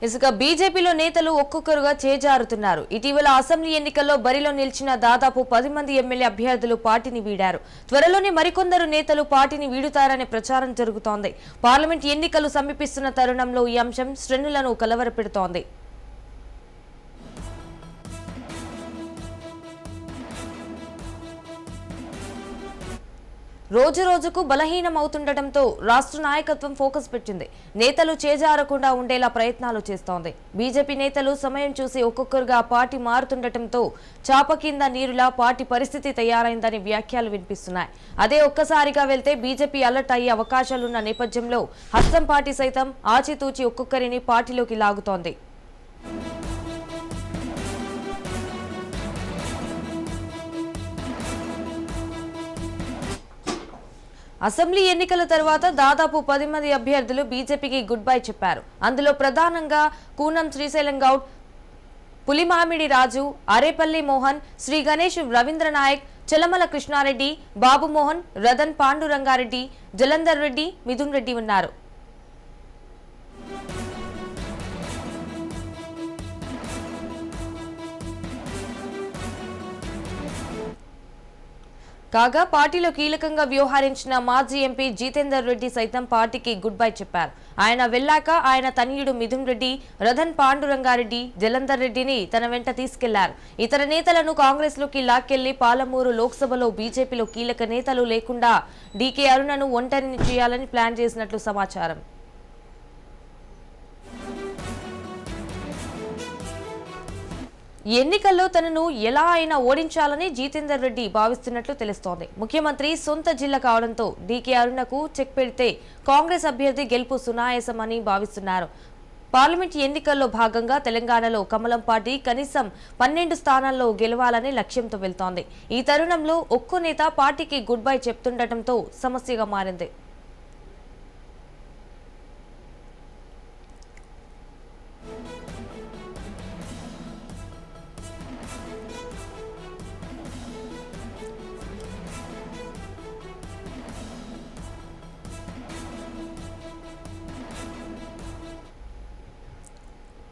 ఇసుక బీజేపీలో నేతలు ఒక్కొక్కరుగా చేజారుతున్నారు. ఇటీవల అసెంబ్లీ ఎన్నికల్లో బరిలో నిలిచిన దాదాపు 10 మంది ఎమ్మెల్యే అభ్యర్థులు పార్టీని వీడారు. త్వరలోనే మరికొందరు నేతలు పార్టీని వీడుతారనే ప్రచారం జరుగుతోంది. పార్లమెంట్ ఎన్నికలు సమీపిస్తున్న తరుణంలో ఈ అంశం శ్రేణులను కలవరపెడుతోంది. రోజు రోజుకు బలహీనమవుతుండటంతో రాష్ట్ర నాయకత్వం ఫోకస్ పెట్టింది. నేతలు చేజారకుండా ఉండేలా ప్రయత్నాలు చేస్తోంది. బీజేపీ నేతలు సమయం చూసి ఒక్కొక్కరుగా పార్టీ మారుతుండటంతో చాప కింద నీరులా పార్టీ పరిస్థితి తయారైందని వ్యాఖ్యలు వినిపిస్తున్నాయి. అదే ఒక్కసారిగా వెళ్తే బీజేపీ అలర్ట్ అయ్యే అవకాశాలున్న నేపథ్యంలో హస్తం పార్టీ సైతం ఆచితూచి ఒక్కొక్కరిని పార్టీలోకి లాగుతోంది. అసెంబ్లీ ఎన్నికల తర్వాత దాదాపు 10 మంది అభ్యర్థులు బీజేపీకి గుడ్ బై చెప్పారు. అందులో ప్రధానంగా కూనం శ్రీశైలం గౌడ్, పులిమామిడి రాజు, అరేపల్లి మోహన్, శ్రీ గణేష్ రవీంద్ర నాయక్, చలమల కృష్ణారెడ్డి, బాబు మోహన్, రదన్ పాండురంగారెడ్డి, జలంధర్ రెడ్డి, మిథున్ రెడ్డి ఉన్నారు. కాగా పార్టీలో కీలకంగా వ్యవహరించిన మాజీ ఎంపీ జితేందర్ రెడ్డి సైతం పార్టీకి గుడ్ బై చెప్పారు. ఆయన వెళ్లాక ఆయన తనయుడు మిథున్ రెడ్డి, రదన్ పాండురంగారెడ్డి, జలంధర్ రెడ్డిని తన వెంట తీసుకెళ్లారు. ఇతర నేతలను కాంగ్రెస్ లోకి లాక్కెళ్లి పాలమూరు లోక్సభలో బీజేపీలో కీలక నేతలు లేకుండా డీకే అరుణను ఒంటరిని చేయాలని ప్లాన్ చేసినట్లు సమాచారం. ఎన్నికల్లో తనను ఎలా అయినా ఓడించాలని జితేందర్ రెడ్డి భావిస్తున్నట్లు తెలుస్తోంది. ముఖ్యమంత్రి సొంత జిల్లా కావడంతో డీకే అరుణకు చెక్ పెడితే కాంగ్రెస్ అభ్యర్థి గెలుపు సునాయాసమని భావిస్తున్నారు. పార్లమెంట్ ఎన్నికల్లో భాగంగా తెలంగాణలో కమలం పార్టీ కనీసం 12 స్థానాల్లో గెలవాలనే లక్ష్యంతో వెళ్తోంది. ఈ తరుణంలో ఒక్కో నేత పార్టీకి గుడ్ బై చెప్తుండటంతో సమస్యగా మారింది.